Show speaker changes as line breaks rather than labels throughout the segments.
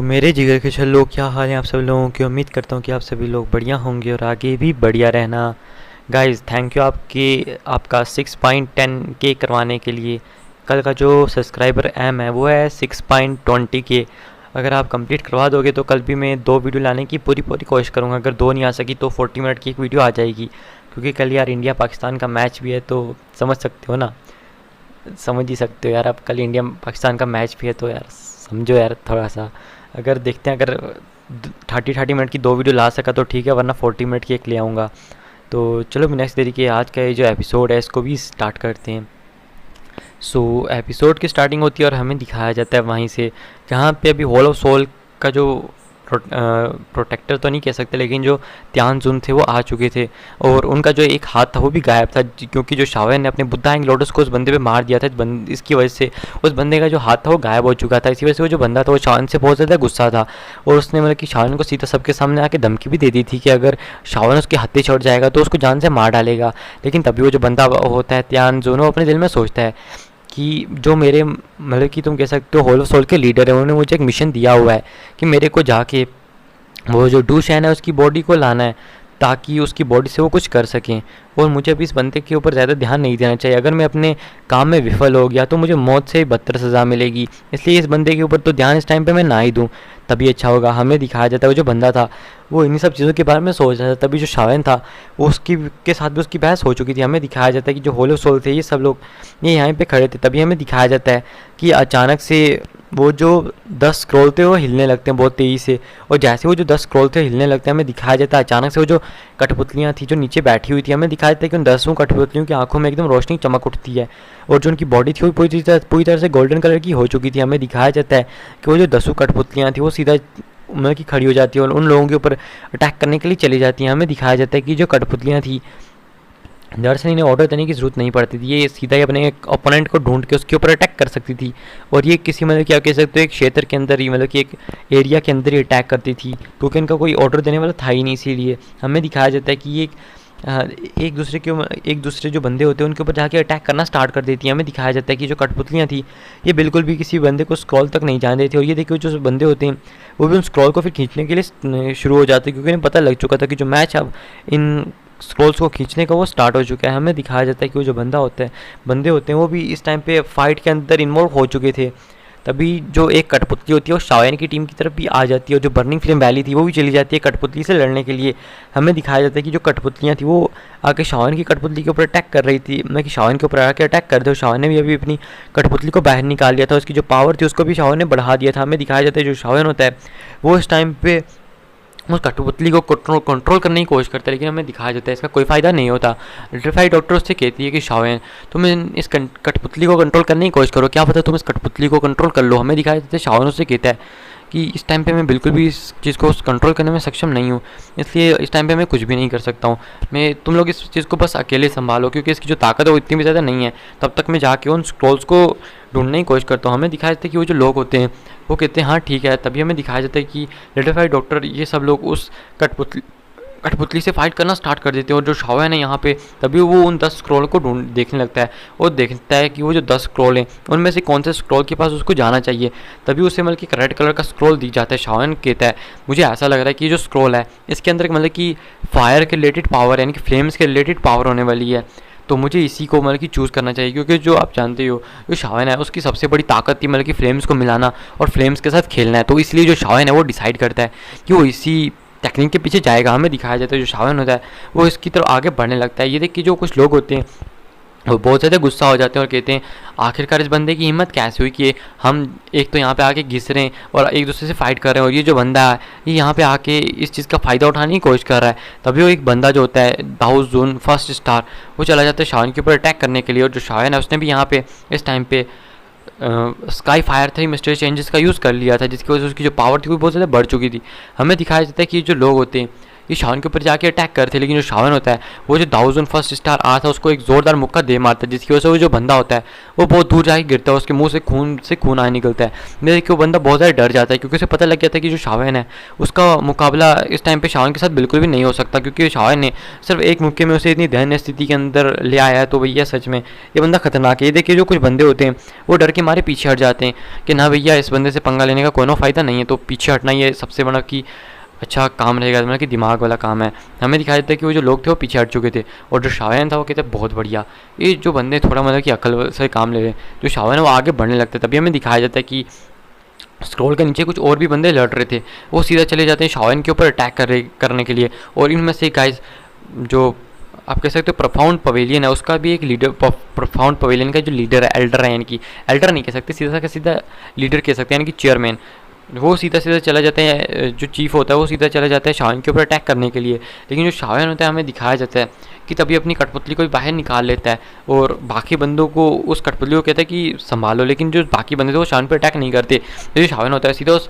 मेरे जिगर के छल्लों, क्या हाल है आप सब लोगों की। उम्मीद करता हूँ कि आप सभी लोग बढ़िया होंगे और आगे भी बढ़िया रहना। गाइस थैंक यू आपका 6.10 के करवाने के लिए। कल का जो सब्सक्राइबर एम है वो है 6.20 के। अगर आप कंप्लीट करवा दोगे तो कल भी मैं 2 वीडियो लाने की पूरी पूरी कोशिश करूँगा। अगर 2 नहीं आ सकी तो 40 मिनट की एक वीडियो आ जाएगी, क्योंकि कल यार इंडिया पाकिस्तान का मैच भी है, तो समझ सकते हो ना। समझ ही सकते हो यार, अब कल इंडिया पाकिस्तान का मैच भी है, तो यार समझो यार थोड़ा सा। अगर देखते हैं, अगर 30 मिनट की 2 वीडियो ला सका तो ठीक है, वरना 40 मिनट की एक ले आऊँगा। तो चलो नेक्स्ट तरीके आज का ये जो एपिसोड है इसको भी स्टार्ट करते हैं। एपिसोड की स्टार्टिंग होती है और हमें दिखाया जाता है वहीं से जहाँ पे अभी होल ऑफ सोल का जो प्रोटेक्टर तो नहीं कह सकते, लेकिन जो त्यानजुन थे वो आ चुके थे और उनका जो एक हाथ था वो भी गायब था, क्योंकि जो शाओ ने अपने बुद्धा एंग लोटस को उस बंदे पे मार दिया था। इसकी वजह से उस बंदे का जो हाथ था वो गायब हो चुका था। इसी वजह से वो जो बंदा था वो शाओ से बहुत ज़्यादा गुस्सा था और उसने मतलब कि शाओ को सीधा सबके सामने आके धमकी भी दे दी थी कि अगर शाओ उसके हत्थे छोड़ जाएगा तो उसको जान से मार डालेगा। लेकिन तभी वो जो बंदा होता है त्यानजुन, वो अपने दिल में सोचता है कि जो मेरे मतलब कि तुम कह सकते हो होल ऑफ सोल के लीडर है, उन्होंने मुझे एक मिशन दिया हुआ है कि मेरे को जाके वो जो डू शैन है उसकी बॉडी को लाना है, ताकि उसकी बॉडी से वो कुछ कर सकें। और मुझे अभी इस बंदे के ऊपर ज़्यादा ध्यान नहीं देना चाहिए। अगर मैं अपने काम में विफल हो गया तो मुझे मौत से बदतर सज़ा मिलेगी, इसलिए इस बंदे के ऊपर तो ध्यान इस टाइम पे मैं ना ही दूँ, तभी अच्छा होगा। हमें दिखाया जाता है वो जो बंदा था वो इन्हीं सब चीज़ों के बारे में सोच रहा था। तभी जो शावन था वो उसकी के साथ भी उसकी बहस हो चुकी थी। हमें दिखाया जाता है कि जो होलो सोल थे ये सब लोग ये यहाँ पे खड़े थे। तभी हमें दिखाया जाता है कि अचानक से वो जो 10 स्क्रॉल थे वो हिलने लगते हैं बहुत तेज़ी से, और जैसे वो जो 10 स्क्रॉल थे हिलने लगते हैं हमें दिखाया जाता है अचानक से वो जो कठपुतलियाँ थी जो नीचे बैठी हुई थी, हमें दिखाया जाता है कि उन 10 कठपुतलियों की आंखों में एकदम रोशनी चमक उठती है और जो उनकी बॉडी थी वो पूरी तरह से गोल्डन कलर की हो चुकी थी। हमें दिखाया जाता है कि वो जो 10 कठपुतलियाँ थी वो सीधा मतलब कि खड़ी हो जाती है और उन लोगों के ऊपर अटैक करने के लिए चली जाती हैं। हमें दिखाया जाता है कि जो कठपुतलियाँ थी दरअसल इन्हें ऑर्डर देने की ज़रूरत नहीं पड़ती थी, ये सीधा ही अपने ओपोनेंट को ढूंढ के उसके ऊपर अटैक कर सकती थी। और ये किसी मतलब क्या कह सकते हो एक क्षेत्र के अंदर ही मतलब कि एक एरिया के अंदर ही अटैक करती थी, क्योंकि इनका कोई ऑर्डर देने वाला था ही नहीं। इसीलिए हमें दिखाया जाता है कि ये एक दूसरे जो बंदे होते हैं उनके ऊपर जाके अटैक करना स्टार्ट कर देती हैं। हमें दिखाया जाता है कि जो कठपुतलियाँ थी ये बिल्कुल भी किसी बंदे को स्क्रॉल तक नहीं जाने देती, और ये देखिए जो बंदे होते हैं वो भी उन स्क्रॉल को फिर खींचने के लिए शुरू हो जाते हैं, क्योंकि इन्हें पता लग चुका था कि जो मैच अब इन स्क्रॉल्स को खींचने का वो स्टार्ट हो चुका है। हमें दिखाया जाता है कि वो जो बंदे होते हैं वो भी इस टाइम पे फाइट के अंदर इन्वॉल्व हो चुके थे। तभी जो एक कठपुतली होती है वो शाओन की टीम की तरफ भी आ जाती है, और जो बर्निंग फ्लेम वैली थी वो भी चली जाती है कठपुतली से लड़ने के लिए। हमें दिखाया जाता है कि जो कठपुतलियाँ थी वो आके शाओन की कठपुतली के ऊपर अटैक कर रही थी, मतलब कि शाओन के ऊपर आके अटैक कर दो। शाओन ने भी अभी अपनी कठपुतली को बाहर निकाल लिया था, उसकी जो पावर थी उसको भी शाओन ने बढ़ा दिया था। हमें दिखाया जाता है जो शाओन होता है वो इस टाइम पे उस कठपुतली को कंट्रोल करने की कोशिश करता है, लेकिन हमें दिखाया जाता है इसका कोई फ़ायदा नहीं होता। लिट्रीफाई डॉक्टर उससे कहती है कि शाओन तुम इस कठपुतली को कंट्रोल करने की कोशिश करो, क्या पता तुम इस कठपुतली को कंट्रोल कर लो। हमें दिखाया जाता है शाओन उससे कहता है कि इस टाइम पे मैं बिल्कुल भी इस चीज़ को कंट्रोल करने में सक्षम नहीं हूँ, इसलिए इस टाइम पे मैं कुछ भी नहीं कर सकता हूँ। मैं तुम लोग इस चीज़ को बस अकेले संभालो, क्योंकि इसकी जो ताकत है वो इतनी भी ज़्यादा नहीं है। तब तक मैं जाके उन स्क्रॉल्स को ढूंढने की कोशिश करता हूँ। हमें दिखाया जाता है कि वो जो लोग होते हैं वो कहते हैं हाँ ठीक है। तभी हमें दिखाया जाता है कि लिट्रीफाई डॉक्टर ये सब लोग उस कठपुतली से फाइट करना स्टार्ट कर देते हैं, और जो शाओन है यहाँ पे तभी वो उन 10 स्क्रॉल को देखने लगता है और देखता है कि वो जो 10 स्क्रॉल हैं उनमें से कौन से स्क्रॉल के पास उसको जाना चाहिए। तभी उसे मतलब कि एक रेड कलर का स्क्रॉल दी जाता है। शाओन कहता है मुझे ऐसा लग रहा है कि ये जो स्क्रॉल है इसके अंदर मतलब कि फायर के रिलेटेड पावर यानी कि फ्लेम्स के रिलेटेड पावर होने वाली है, तो मुझे इसी को मतलब कि चूज़ करना चाहिए, क्योंकि जो आप जानते हो जो शाओन है उसकी सबसे बड़ी ताकत थी मतलब कि फ्लेम्स को मिलाना और फ्लेम्स के साथ खेलना है। तो इसलिए जो शाओन है वो डिसाइड करता है कि वो इसी टेक्निक के पीछे जाएगा। हमें दिखाया जाता है जो शाओन होता है वो इसकी तरफ आगे बढ़ने लगता है। ये देख के जो कुछ लोग होते हैं वो बहुत ज़्यादा गुस्सा हो जाते हैं और कहते हैं आखिरकार इस बंदे की हिम्मत कैसे हुई कि हम एक तो यहाँ पे आके घिस रहे हैं और एक दूसरे से फाइट कर रहे हैं, और ये जो बंदा है ये यहाँ पे आके इस चीज़ का फ़ायदा उठाने की कोशिश कर रहा है। तभी वो एक बंदा जो होता है दाऊस जोन फर्स्ट स्टार वो चला जाता है शाओन के ऊपर अटैक करने के लिए, और जो शाओन है उसने भी यहाँ पे इस टाइम पे स्काई फायर 3 मिस्टर चेंजेस का यूज़ कर लिया था, जिसकी वजह से उसकी जो पावर थी वो बहुत ज़्यादा बढ़ चुकी थी। हमें दिखाया जाता है कि जो लोग होते हैं ये शावन के ऊपर जाके अटैक करते, लेकिन जो शावन होता है वो जो दाउजन फर्स्ट स्टार आता है उसको एक ज़ोरदार मुक्का दे मारता है, जिसकी वजह से वो जो बंदा होता है वो बहुत दूर जाके गिरता है, उसके मुंह से खून आने निकलता है। मेरे कि वो बंदा बहुत ज़्यादा डर जाता है, क्योंकि उसे पता लग गया था कि जो शावन है उसका मुकाबला इस टाइम पे शावन के साथ बिल्कुल भी नहीं हो सकता, क्योंकि शावन ने सिर्फ एक मुक्के में उसे इतनी दयनीय स्थिति के अंदर ले आया है। तो भैया सच में ये बंदा खतरनाक है। ये देखिए जो कुछ बंदे होते हैं वो डर के मारे पीछे हट जाते हैं कि ना भैया इस बंदे से पंगा लेने का कोई फ़ायदा नहीं है, तो पीछे हटना ये सबसे बड़ा कि अच्छा काम रहेगा, मतलब कि दिमाग वाला काम है। हमें दिखाई देता है कि वो जो लोग थे वो पीछे हट चुके थे, और जो शावन था वो कहते बहुत बढ़िया, ये जो बंदे थोड़ा मतलब कि अकल से काम ले रहे हैं, जो शावन है वो आगे बढ़ने लगता है। तभी हमें दिखाया जाता है कि स्क्रॉल के नीचे कुछ और भी बंदे लड़ रहे थे, वो सीधा चले जाते हैं शावन के ऊपर अटैक करने के लिए। और इनमें से गाइस जो आप कह सकते हो प्रोफाउंड पवेलियन है, उसका भी एक लीडर, प्रोफाउंड पवेलियन का जो लीडर है, एल्डर है, यानी कि एल्डर नहीं कह सकते, सीधा का सीधा लीडर कह सकते हैं, यानी कि चेयरमैन, वो सीधा चला जाते हैं, जो चीफ होता है वो सीधा चला जाता है शावन के ऊपर अटैक करने के लिए। लेकिन जो शावन होता है हमें दिखाया जाता है कि तभी अपनी कठपुतली को भी बाहर निकाल लेता है, और बाकी बंदों को उस कठपुतली को कहता है कि संभालो, लेकिन जो बाकी बंदे थे वो शावन पर अटैक नहीं करते। जो शावन होता है सीधा उस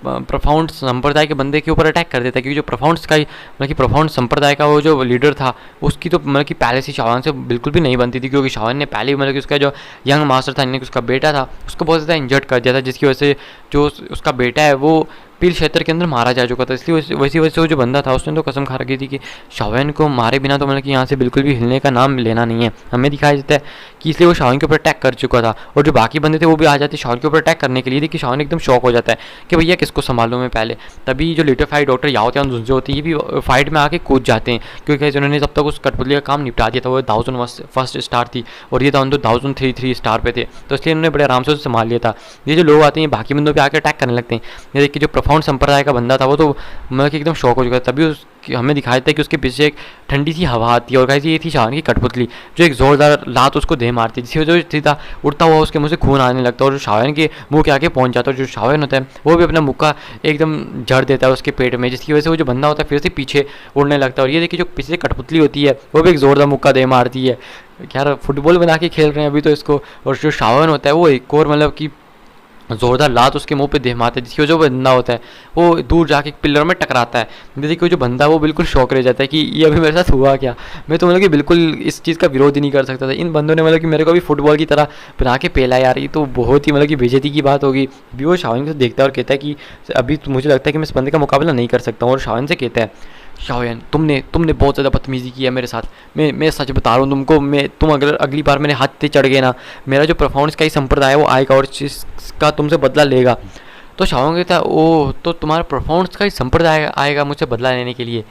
प्रोफाउंड संप्रदाय के बंदे के ऊपर अटैक कर देता है, क्योंकि जो प्रोफाउंड का मतलब कि प्रोफाउंड संप्रदाय का वो जो लीडर था उसकी तो मतलब कि पहले से शावन से बिल्कुल भी नहीं बनती थी, क्योंकि शावन ने पहले मतलब कि उसका जो यंग मास्टर था, यानी कि उसका बेटा था, उसको बहुत ज़्यादा इंजर्ड कर दिया था, जिसकी वजह से जो उसका बेटा है वो पील क्षेत्र के अंदर मारा जा चुका था। इसलिए वैसी वजह से वो जो बंदा था उसने तो कसम खा रखी थी कि शावन को मारे बिना तो मतलब कि यहाँ से बिल्कुल भी हिलने का नाम लेना नहीं है। हमें दिखाया जाता है कि इसलिए वो शावन के ऊपर अटैक कर चुका था, और जो बाकी बंदे थे वो भी आ जाते शावन के ऊपर अटैक करने के लिए। देखिए शावन एकदम शॉक हो जाता है कि भैया किसको संभालूं मैं पहले। तभी जो लिटिल फाइट डॉक्टर याओ त्यान जुन्जे होती है ये भी फाइट में आके कूद जाते हैं, क्योंकि उन्होंने तब तक उस कठपुतली का काम निपटा दिया था। वो 1001 स्टार थी और ये था 1033 स्टार पे थे, तो इसलिए उन्होंने बड़े आराम से उसे संभाल लिया था। ये जो लोग आते हैं बाकी बंदों पर आकर अटैक करने लगते हैं। ये देखिए जो प्रोफाउंड संप्रदाय का बंदा था वो तो मतलब कि एकदम शॉक हो चुका था। तभी हमें दिखाया था कि उसके पीछे एक ठंडी सी हवा आती है, और गाइस ये थी शावन की कठपुतली जो एक जोरदार लात उसको दे मारती, जिसकी वजह से सीधा उड़ता हुआ उसके मुंह से खून आने लगता है, और जो शावन के मुंह के आगे पहुंच जाता है। जो शावन होता है वो भी अपना मुक्का एकदम जड़ देता है उसके पेट में, जिसकी वजह से वो जो बंदा होता है फिर से पीछे उड़ने लगता है। और ये देखिए जो पीछे कठपुतली होती है वो भी एक जोरदार मुक्का दे मारती है। यार फुटबॉल बना के खेल रहे हैं अभी तो इसको। और जो शावन होता है वो एक और मतलब कि जोरदार लात उसके मुंह पे दे मारता है, जिसकी वजह से बंदा होता है वो दूर जाके एक पिलर में टकराता है। देखिए जो बंदा वो बिल्कुल शॉक रह जाता है कि ये अभी मेरे साथ हुआ क्या। मैं तो मतलब कि बिल्कुल इस चीज़ का विरोध ही नहीं कर सकता था। इन बंदों ने मतलब कि मेरे को भी फुटबॉल की तरह बना के पेला यार, ये तो बहुत ही मतलब कि बेइज्जती की बात होगी। अभी वो शावन को देखता है और कहता है कि अभी तो मुझे लगता है कि मैं इस बंदे का मुकाबला नहीं कर सकता हूँ। और शावन से कहता है शावन तुमने बहुत ज़्यादा बदतमीज़ी की है मेरे साथ, मैं सच बता रहा हूँ तुमको, तुम अगर अगली बार मेरे हाथ पे चढ़ गए ना, मेरा जो प्रोफाउंड का ही संप्रदाय है वो आएगा और इसका तुमसे बदला लेगा। तो शावन कहता है ओह तो तुम्हारा प्रोफाउंड का ही संप्रदाय आएगा मुझसे बदला लेने के लिए,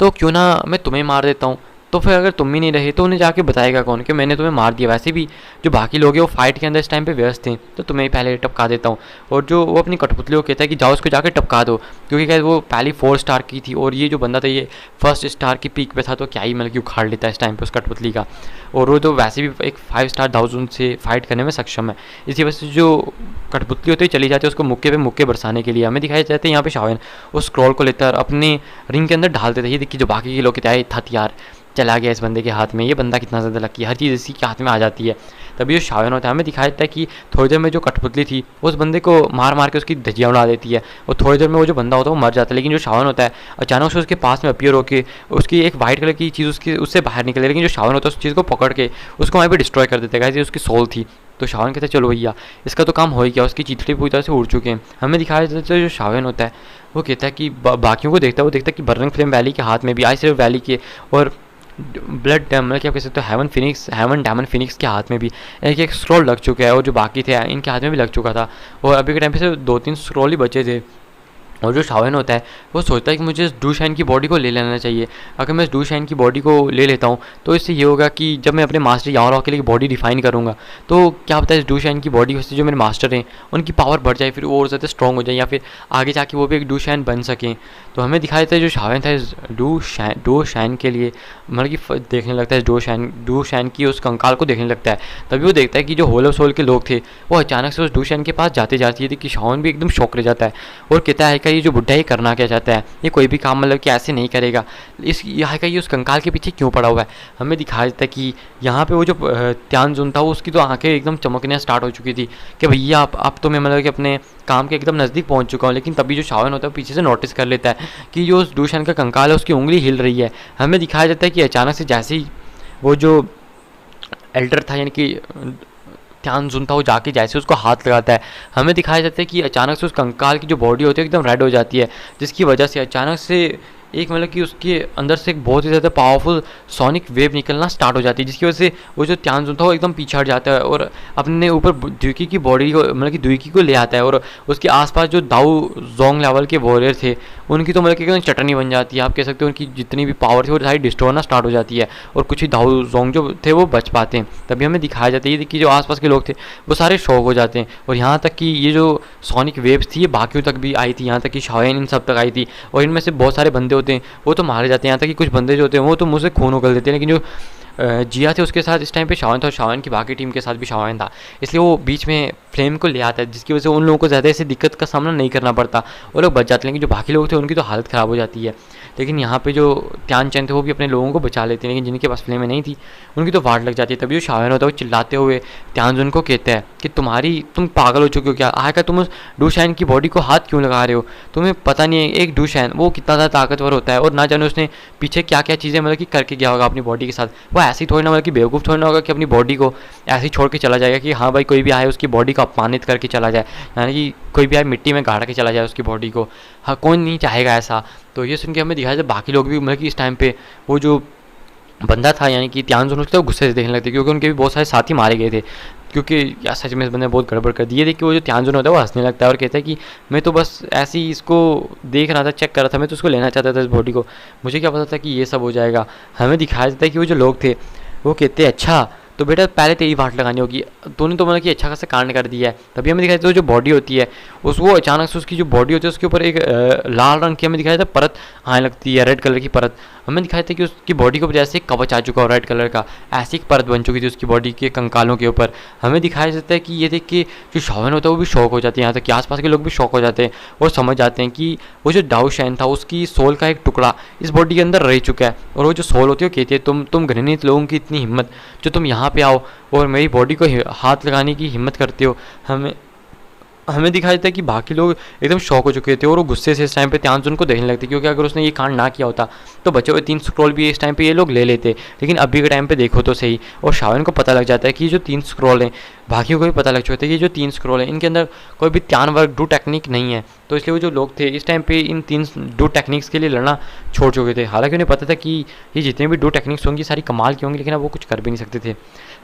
तो क्यों ना मैं तुम्हें मार देता हूँ। तो फिर अगर तुम ही नहीं रहे तो उन्हें जाके बताएगा कौन कि मैंने तुम्हें मार दिया। वैसे भी जो बाकी लोग हैं वो फाइट के अंदर इस टाइम पे व्यस्त थे, तो तुम्हें पहले टपका देता हूँ। और जो वो अपनी कठपुतली को कहता है कि जाओ उसको जाकर टपका दो, क्योंकि क्या वो पहली 4 स्टार की थी और ये जो बंदा था ये 1 स्टार की पीक पे था, तो क्या ही मतलब कि उखाड़ लेता है इस टाइम पे उस कठपुतली का। और वो तो वैसे भी एक 5 स्टार दाउजन से फाइट करने में सक्षम है। इसी वजह से जो कठपुतली होती है चली जाती है उसको मुक्के पे मुक्के बरसाने के लिए। हमें दिखाया जाता है यहाँ पे शावन उस स्क्रॉल को लेकर अपने रिंग के अंदर डाल देता है। ये देखिए जो बाकी के लोग कहते हैं हथियार चला गया इस बंदे के हाथ में, ये बंदा कितना ज़्यादा लकी है, हर चीज़ इसी के हाथ में आ जाती है। तभी जो शावन होता है हमें दिखाया जाता है कि थोड़ी देर में जो कठपुतली थी उस बंदे को मार मार के उसकी धजिया उड़ा देती है, और थोड़ी देर में वो जो बंदा होता है वो मर जाता है। लेकिन जो शावन होता है अचानक से उसके पास में अपीयर होकर उसकी एक वाइट कलर की चीज़ उससे बाहर निकले, लेकिन जो शावन होता है उस चीज़ को पकड़ के उसको वहीं पर डिस्ट्रॉय कर देता है। उसकी सोल थी, तो शावन कहते हैं चलो भैया इसका तो काम हो ही गया, उसकी चिथड़ी पूरी तरह से उड़ चुके हैं। हमें दिखाया जाता है जो शावन होता है वो कहता है कि बाकियों को देखता है, वो देखता है कि बर्निंग फ्लेम वैली के हाथ में भी आइस वैली के और ब्लड मतलब क्या कह सकते हो हेवन डायमंड फिनिक्स के हाथ में भी एक स्क्रॉल लग चुका है, और जो बाकी थे इनके हाथ में भी लग चुका था, और अभी के टाइम पे से 2-3 स्क्रॉल ही बचे थे। और जो शावन होता है वो सोचता है कि मुझे इस डू शाइन की बॉडी को ले लेना चाहिए। अगर मैं इस डू शाइन की बॉडी को ले लेता हूँ तो इससे ये होगा कि जब मैं अपने मास्टर याओ रॉ के लिए बॉडी डिफाइन करूँगा तो क्या पता है इस डू शाइन की बॉडी से जो मेरे मास्टर हैं उनकी पावर बढ़ जाए, फिर और ज़्यादा स्ट्रॉन्ग हो जाए, या फिर आगे जाके वो भी एक डू शाइन बन सकें। तो हमें दिखाया जाता है जो शावन था इस डू शाइन के लिए मतलब कि देखने लगता है डू शाइन की उस कंकाल को देखने लगता है। तभी वो देखता है कि जो होल ऑफ सोल के लोग थे वो अचानक से उस डू शाइन के पास जाते जाते कि शावन भी एकदम शौक रह जाता है और कहता है कि आखिर ये जो बुड्ढा ये करना क्या चाहता है, ये कोई भी काम मतलब कि ऐसे नहीं करेगा, इस यहाँ का ये उस कंकाल के पीछे क्यों पड़ा हुआ है। हमें दिखाया जाता है कि यहाँ पे वो जो त्यानजुन था उसकी तो आंखें एकदम चमकने स्टार्ट हो चुकी थी कि भैया आप तो मैं मतलब कि अपने काम के एकदम नज़दीक पहुँच चुका हूँ। लेकिन तभी जो शाओन होता है पीछे से नोटिस कर लेता है कि जो उस डूशान का कंकाल है उसकी उंगली हिल रही है। हमें दिखाया जाता है कि अचानक से जैसे ही वो जो एल्डर था यानी कि त्यानजुन था वो जाके जैसे उसको हाथ लगाता है, हमें दिखाया जाता है कि अचानक से उस कंकाल की जो बॉडी होती है एकदम रेड हो जाती है, जिसकी वजह से अचानक से एक मतलब कि उसके अंदर से एक बहुत ही ज़्यादा पावरफुल सोनिक वेव निकलना स्टार्ट हो जाती है, जिसकी वजह से वो जो त्यानजुन था वो एकदम पीछे हट जाता है और अपने ऊपर द्यूकी की बॉडी को मतलब कि द्यूकी को ले आता है। और उसके आसपास जो दाऊ जोंग लेवल के वॉरियर थे उनकी तो मतलब कि एकदम चटनी बन जाती है, आप कह सकते हो उनकी जितनी भी पावर थी वो सारी डिस्ट्रॉय होना स्टार्ट हो जाती है और कुछ ही दाऊ जोंग जो थे वो बच पाते हैं। तभी हमें दिखाया जाता है कि जो आसपास के लोग थे वो सारे शॉक हो जाते हैं और यहाँ तक कि ये जो सोनिक वेव्स थी ये बाकियों तक भी आई थी, यहाँ तक कि शाओन इन सब तक आई थी और इनमें से बहुत सारे बंदे होते हैं वो तो मारे जाते हैं, यहाँ तक कि कुछ बंदे जो होते हैं वो तो मुझसे खून उगल देते हैं। लेकिन जो जिया थे उसके साथ इस टाइम पे शाओन था और शाओन की बाकी टीम के साथ भी शाओन था, इसलिए वो बीच में फ्लेम को ले आता है, जिसकी वजह से उन लोगों को ज़्यादा ऐसी दिक्कत का सामना नहीं करना पड़ता, वो लोग बच जाते हैं। लेकिन जो बाकी लोग थे उनकी तो हालत ख़राब हो जाती है। लेकिन यहाँ पे जो त्यानचंद थे वो भी अपने लोगों को बचा लेते हैं, लेकिन जिनके पास फ्लेम नहीं थी उनकी तो वाट लग जाती है। तभी जो शाओन होता है वो चिल्लाते हुए त्यानजुन को कहता है कि तुम पागल हो चुके हो क्या, आखिर तुम उस डूशान की बॉडी को हाथ क्यों लगा रहे हो, तुम्हें पता नहीं है एक डूशान वो कितना ज़्यादा ताकतवर होता है और ना जाने उसने पीछे क्या क्या चीज़ें मतलब कि करके गया होगा अपनी बॉडी के साथ। वो ऐसे ही थोड़ी ना मतलब कि बेवकूफ़ थोड़ी ना होगा कि अपनी बॉडी को ऐसे ही छोड़ के चला जाएगा कि हाँ भाई कोई भी आए उसकी बॉडी को अपमानित करके चला जाए, यानी कि कोई भी आए मिट्टी में गाड़ के चला जाए उसकी बॉडी को, हाँ कौन नहीं चाहेगा ऐसा। तो ये सुन के हमें दिखाया जाए बाकी लोग भी मतलब कि इस टाइम पे वो जो बंदा था यानी कि त्यानजुन उसको गुस्से से देखने लगते क्योंकि उनके भी बहुत सारे साथी मारे गए थे, क्योंकि यार सच में इस बंदे ने बहुत गड़बड़ कर दी। ये देख के वो जो त्यानजुन होता है वो हंसने लगता है और कहता है कि मैं तो बस ऐसे ही इसको देख रहा था, चेक कर रहा था, मैं तो उसको लेना चाहता था इस बॉडी को, मुझे क्या पता था कि ये सब हो जाएगा। हमें दिखाया जाता है कि वो जो लोग थे वो कहते हैं अच्छा तो बेटा पहले तेरी वाट लगानी होगी, तूने तो मतलब कि अच्छा खासा कांड कर दिया है। तभी हमें दिखाया जाता है जो बॉडी होती है उस वो अचानक से उसकी जो बॉडी होती है उसके ऊपर एक लाल रंग की हमें दिखाया जाता है परत आने लगती है, रेड कलर की परत। हमें दिखाया था कि उसकी बॉडी के ऊपर जैसे एक कवच आ चुका हो रेड कलर का, ऐसी एक परत बन चुकी थी उसकी बॉडी के कंकालों के ऊपर। हमें दिखाया जाता है कि ये देख के जो शाओन होता है वो भी शौक हो जाते हैं, यहाँ तक कि आसपास के लोग भी शौक हो जाते हैं और समझ जाते हैं कि वो जो दाऊ शैन था उसकी सोल का एक टुकड़ा इस बॉडी के अंदर रह चुका है। और वो जो सोल होती है वो कहती है तुम घृणित लोगों की इतनी हिम्मत जो तुम यहाँ पे आओ और मेरी बॉडी को हाथ लगाने की हिम्मत करते हो। हमें दिखाया जाता है कि बाकी लोग एकदम शॉक हो चुके थे और वो गुस्से से इस टाइम पे त्यानजुन को देखने लगते, क्योंकि अगर उसने ये कांड ना किया होता तो बचे हुए 3 स्क्रॉल भी इस टाइम पे ये लोग ले लेते। लेकिन अभी के टाइम पे देखो तो सही, और शाओन को पता लग जाता है कि ये जो 3 स्क्रॉल हैं बाकियों को भी पता लग चुका था, ये जो 3 स्क्रॉल हैं इनके अंदर कोई भी त्यान वर्ग डू टेक्निक नहीं है। तो इसलिए वो जो लोग थे इस टाइम पे इन 3 डू टेक्निक्स के लिए लड़ना छोड़ चुके थे। हालांकि उन्हें पता था कि ये जितने भी डू टेक्निक्स होंगी सारी कमाल की होंगी, लेकिन अब वो कुछ कर भी नहीं सकते थे।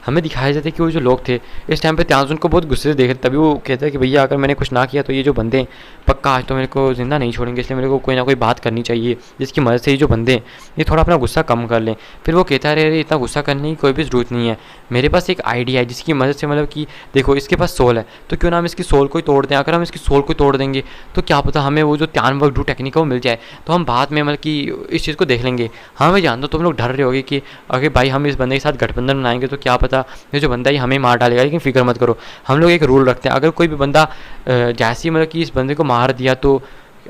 हमें दिखाया जाता है कि वो जो लोग थे इस टाइम पे त्यानजुन को बहुत गुस्से से देख रहे, तभी वो कहता है कि भैया अगर मैंने कुछ ना किया तो ये जो बंदे पक्का आज तो मेरे को ज़िंदा नहीं छोड़ेंगे, इसलिए मेरे को कोई ना कोई बात करनी चाहिए जिसकी मदद से ये जो बंदे हैं ये थोड़ा अपना गुस्सा कम कर लें। फिर वो कहता है अरे इतना गुस्सा करने की कोई भी ज़रूरत नहीं है, मेरे पास एक आइडिया है जिसकी मदद से मतलब कि देखो इसके पास सोल है तो क्यों ना हम इसकी सोल को ही तोड़ दें। अगर हम इसकी सोल को तोड़ देंगे तो क्या पता हमें वो जो त्यान वर्ग डू टेक्निक है वो मिल जाए, तो हम बाद में मतलब कि इस चीज़ को देख लेंगे। हाँ मैं जानता हूँ तुम लोग डर रहे होगे कि अगर भाई हम इस बंदे के साथ गठबंधन बनाएंगे तो क्या पता ये जो बंदा है हमें मार डालेगा, लेकिन फिक्र मत करो, हम लोग एक रूल रखते हैं अगर कोई भी बंदा जैसे ही मतलब कि इस बंदे को मार दिया तो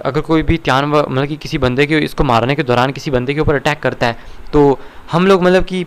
अगर कोई भी त्यान मतलब कि किसी बंदे के इसको मारने के दौरान किसी बंदे के ऊपर अटैक करता है तो हम लोग मतलब कि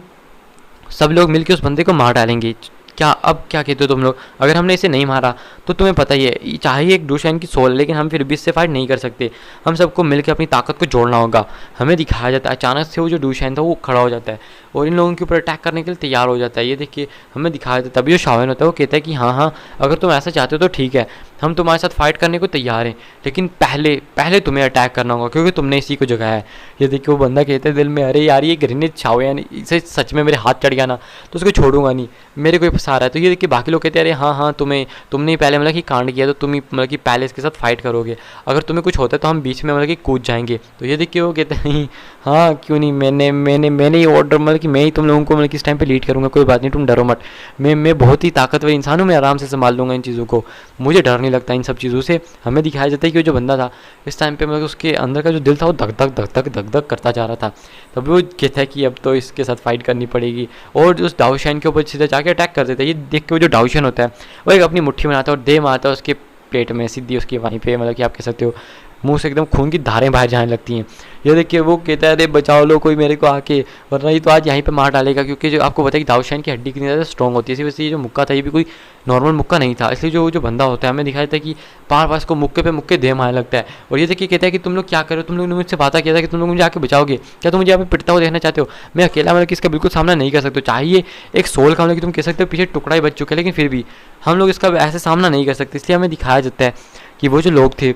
सब लोग मिलकर उस बंदे को मार डालेंगे। क्या अब क्या कहते हो तुम लोग, अगर हमने इसे नहीं मारा तो तुम्हें पता ही है चाहिए एक डूशान की सोल, लेकिन हम फिर भी इससे फाइट नहीं कर सकते, हम सबको मिलकर अपनी ताकत को जोड़ना होगा। हमें दिखाया जाता है अचानक से वो जो डूशान था वो खड़ा हो जाता है और इन लोगों के ऊपर अटैक करने के लिए तैयार हो जाता है। ये देखिए हमें दिखाया जाता है तभी जो शाओन होता है वो कहता है कि हाँ अगर तुम ऐसा चाहते हो तो ठीक है, हम तुम्हारे साथ फाइट करने को तैयार हैं, लेकिन पहले तुम्हें अटैक करना होगा क्योंकि तुमने इसी को जगाया है। ये देखिए वो बंदा कहता है दिल में अरे यार ये घृणित छाव यानी इसे सच में मेरे हाथ चढ़ गया ना तो उसको छोड़ूंगा नहीं, मेरे को फंसा रहा है। तो ये देखिए बाकी लोग कहते हैं अरे हाँ तुमने पहले मतलब कि कांड किया तो तुम ही मतलब कि पहले इसके साथ फाइट करोगे, अगर तुम्हें कुछ होता है तो हम बीच में मतलब कि कूद जाएंगे। तो ये देखिए वो कहते हैं हाँ क्यों नहीं, मैंने ये ऑर्डर मतलब कि मैं ही तुम लोगों को मतलब कि इस टाइम पे लीड करूँगा, कोई बात नहीं तुम डरो मत, मैं बहुत ही ताकतवर इंसान हूँ, मैं आराम से संभाल लूँगा इन चीज़ों को, मुझे डर नहीं लगता इन सब चीज़ों से। हमें दिखाया जाता है कि वो जो बंदा था इस टाइम पे मतलब उसके अंदर का जो दिल था वो धक धक करता जा रहा था। तभी वो कहता है कि अब तो इसके साथ फाइट करनी पड़ेगी और उस डाउशान के ऊपर सीधा जाके अटैक कर देता है। ये देख के वो जो डाउशान होता है वो एक अपनी मुट्ठी बनाता है और दे मारता है उसके पेट में सीधी उसकी वहीं पे मतलब कि आप कह सकते हो मुंह से एकदम खून की धारें बाहर जाने लगती हैं। ये देखिए वो कहता है अरे बचाओ लो कोई मेरे को आके, वरना ये तो आज यहीं पे मार डालेगा। क्योंकि जो आपको पता है कि दाऊदशाही की हड्डी कितनी ज़्यादा स्ट्रॉन्ग होती है, इसी वजह से ये जो मुक्का था ये भी कोई नॉर्मल मुक्का नहीं था। इसलिए जो जो बंदा होता है हमें दिखाया था कि बार बार इसको मुक्के पे मुक्के दे मारने लगता है। और ये देखिए कहता है कि तुम लोग क्या करो, तुम लोग ने मुझसे वादा किया था कि तुम लोग मुझे आके बचाओगे, क्या तुम मुझे यहाँ पे पिटता हुआ देखना चाहते हो? मैं अकेला मतलब कि इसका बिल्कुल सामना नहीं कर सकते। चाहिए एक सोल का मतलब कि तुम कह सकते हो पीछे टुकड़ा ही बच चुका है, लेकिन फिर भी हम लोग इसका ऐसे सामना नहीं कर सकते। इसलिए हमें दिखाया जाता है कि वो जो लोग थे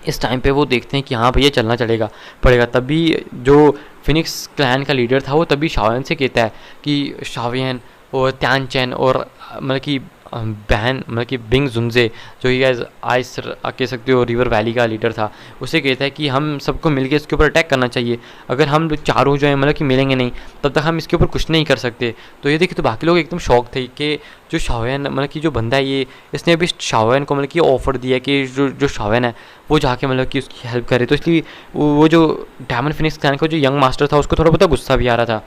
इस टाइम पे वो देखते हैं कि हाँ भैया चलना चलेगा पड़ेगा। तभी जो फिनिक्स क्लैन का लीडर था वो तभी शाओयन से कहता है कि शाओयन और त्यानचेन और मतलब कि बहन मतलब कि बिंग जुनजे जो ये आइस कह सकते हो रिवर वैली का लीडर था, उसे कहता है कि हम सबको मिलकर इसके ऊपर अटैक करना चाहिए। अगर हम चारों जो है मतलब कि मिलेंगे नहीं तब तक हम इसके ऊपर कुछ नहीं कर सकते। तो ये देखिए तो बाकी लोग एकदम शौक थे कि जो शाओयन मतलब कि जो बंदा है ये इसने अभी शाओयन को मतलब कि ऑफर दिया कि जो शाओयन है वो जाके मतलब कि उसकी हेल्प करे। तो इसलिए वो जो डायमंड फिनिक्स क्लैन का जो यंग मास्टर था उसको थोड़ा बहुत गुस्सा भी आ रहा था।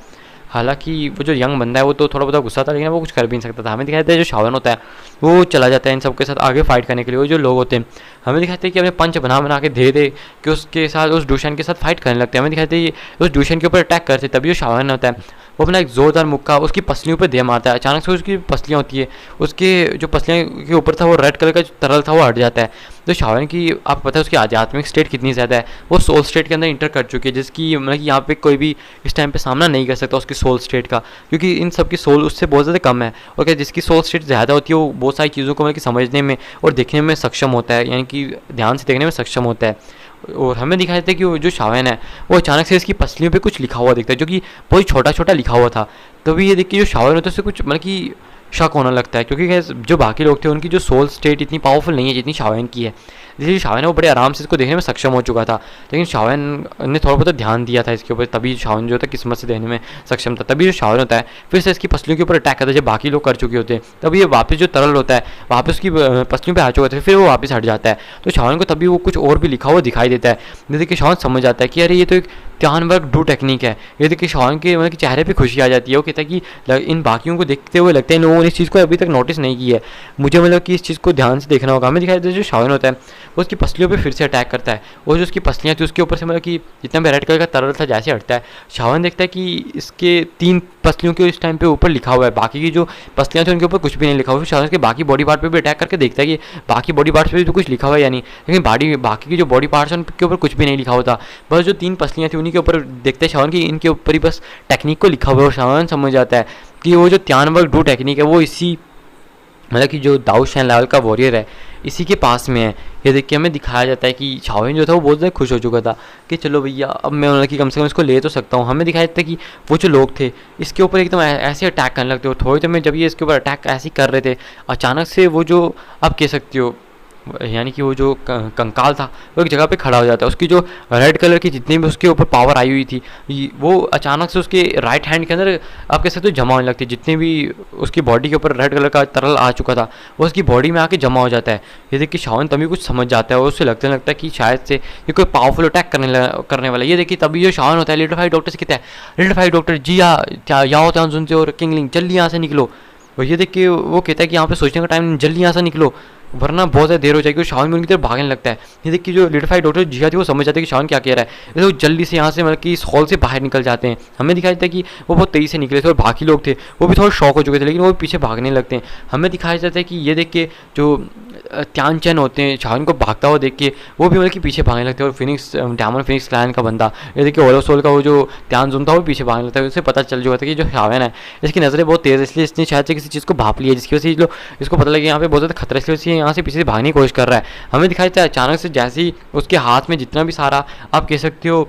हालांकि वो जो यंग बंदा है वो तो थोड़ा बहुत गुस्सा था, लेकिन वो कुछ कर भी नहीं सकता था। हमें दिखाया था जो शाओयन होता है वो चला जाता है इन सबके साथ आगे फाइट करने के लिए। वो जो लोग होते हैं हमें दिखाते हैं कि अपने पंच बना के दे दे कि उसके साथ उस डूशन के साथ फाइट करने लगते हैं। हमें दिखाते हैं उस डूशन के ऊपर अटैक करते, तभी जो शाओयन होता है वो अपना एक ज़ोरदार मुक्का उसकी पसलियों पर दे मारता है। अचानक से उसकी पसलियाँ होती है, उसके जो पसलियाँ के ऊपर था वो रेड कलर का जो तरल था वो हट जाता है। तो शाओयन की आपको पता है उसकी आध्यात्मिक स्टेट कितनी ज़्यादा है, वो सोल स्टेट के अंदर इंटर कर चुकी है, जिसकी मतलब कि यहाँ पे कोई भी इस टाइम पे सामना नहीं कर सकता उसकी सोल स्टेट का, क्योंकि इन सब की सोल उससे बहुत ज़्यादा कम है। और क्या जिसकी सोल स्टेट ज़्यादा होती है वो बहुत सारी चीज़ों को मतलब कि समझने में और देखने में सक्षम होता है, यानी कि ध्यान से देखने में सक्षम होता है। और हमें दिखाया था कि वो जो शाओयन है वो अचानक से इसकी पसलियों पे कुछ लिखा हुआ दिखता है, जो कि बहुत छोटा छोटा लिखा हुआ था। तभी ये देख के जो शाओयन होता है उससे कुछ मतलब कि शक होने लगता है, क्योंकि जो बाकी लोग थे उनकी जो सोल स्टेट इतनी पावरफुल नहीं है जितनी शाओयन की है। इसलिए शाओयन वो बड़े आराम से इसको देखने में सक्षम हो चुका था, लेकिन शाओयन ने थोड़ा बहुत ध्यान दिया था इसके ऊपर, तभी शाओयन जो था किस्मत से देखने में सक्षम था। तभी जो शाओयन होता है फिर से इसकी पसलियों के ऊपर अटैक करता है जब बाकी लोग कर चुके होते हैं। तभी ये वापस जो तरल होता है वापस उसकी पसलियों पर आ चुका था, फिर वो वापस हट जाता है। तो शाओयन को तभी वो कुछ और भी लिखा हुआ दिखाई देता है, जैसे कि शाओयन समझ जाता है कि अरे ये तो एक त्यानवर्क डू टेक्निक है। ये देखिए शाओयन के मतलब कि चेहरे पे खुशी आ जाती है। वो कहता है कि इन बाकियों को देखते हुए लगता है इन लोगों ने इस चीज़ को अभी तक नोटिस नहीं की है, मुझे मतलब कि इस चीज़ को ध्यान से देखना होगा। हमें दिखाई देता है जो शाओयन होता है वो उसकी पसलियों पे फिर से अटैक करता है, और जो उसकी पसलियाँ थी उसके ऊपर से मतलब कि जितना भी रेड कलर का तरल था जैसे हटता है, शाओयन देखता है कि इसके 3 पसलियों के इस टाइम पे ऊपर लिखा हुआ है, बाकी की जो पसलियाँ थी उनके ऊपर कुछ भी नहीं लिखा हुआ। फिर शाओयन के बाकी बॉडी पार्ट पे भी अटैक करके देखता है कि बाकी बॉडी पार्ट्स पे भी तो कुछ लिखा हुआ है या नहीं, लेकिन बाकी की जो बॉडी पार्ट्स हैं उनके ऊपर कुछ भी नहीं लिखा हुआ था। बस जो 3 पसलियाँ थी उन्हीं के ऊपर देखते हैं शाओयन की, इनके ऊपर ही बस टेक्निक को लिखा हुआ है। शाओयन समझ जाता है कि वो जो त्यानवर्क डू टेक्निक है वो इसी मतलब कि जो दाऊदशाही लेवल का वॉरियर है इसी के पास में है। ये देख के हमें दिखाया जाता है कि शाओयन जो था वो बहुत ज़्यादा खुश हो चुका था कि चलो भैया अब मैं मतलब कि कम से कम इसको ले तो सकता हूँ। हमें दिखाया जाता है कि वो जो लोग थे इसके ऊपर एकदम ऐसे अटैक करने लगते हो। थोड़ी देर में जब ये इसके ऊपर अटैक ऐसे ही कर रहे थे, अचानक से वो जो आप कह सकते हो यानी कि वो जो कंकाल था वो एक जगह पे खड़ा हो जाता है। उसकी जो रेड कलर की जितनी भी उसके ऊपर पावर आई हुई थी वो अचानक से उसके राइट हैंड के अंदर आप कह सकते हो जमा होने लगती है। जितनी भी उसकी बॉडी के ऊपर रेड कलर का तरल आ चुका था वो उसकी बॉडी में आके जमा हो जाता है। ये देख के शाओयन तभी कुछ समझ जाता है और उससे लगता है कि शायद से ये कोई पावरफुल अटैक करने वाला है। ये देखिए तभी जो शाओयन होता है लीडर फाइट डॉक्टर से कहता है, लीडर फाइट डॉक्टर जी यहाँ होता है सुनते और किंगलिंग जल्दी यहाँ से निकलो। और ये देख के वो कहता है कि यहाँ पे सोचने का टाइम, जल्दी यहाँ से निकलो वरना बहुत ज़्यादा देर हो जाएगी। और शाओयन भी उनकी तरफ भागने लगता है। ये देख कि जो लिटिफाइड डॉक्टर जिया थी वो समझ जाते हैं कि शाओयन क्या कह रहा है, तो जल्दी से यहाँ से मतलब कि इस हॉल से बाहर निकल जाते हैं। हमें दिखाया जाता है कि वो बहुत तेज़ी से निकले थे और बाकी लोग थे वो भी थोड़े शॉक हो चुके थे, लेकिन वो भी पीछे भागने लगते हैं। हमें दिखाया जाता है कि ये देख के जो त्यानचेन होते हैं शाओयन को भागता हुआ देख के वो भी मतलब कि पीछे भागने लगते हैं। और फिनिक्स डायमंड फिनिक्स क्लैन का बंदा ये देखिए ओलो सोल का वो जो त्यानजुन था वो पीछे भागने लगता है। उससे पता चल चुका था कि जो शाओयन है इसकी नज़रें बहुत तेज़ है, इसलिए इसने शायद से किसी चीज़ को भाप लिया जिसकी वजह से इसको पता लगे यहाँ पे बहुत ज़्यादा खतरा, इसलिए यहाँ से पीछे से भागने की कोशिश कर रहा है। हमें दिखाई देता है अचानक से जैसे ही उसके हाथ में जितना भी सारा आप कह सकते हो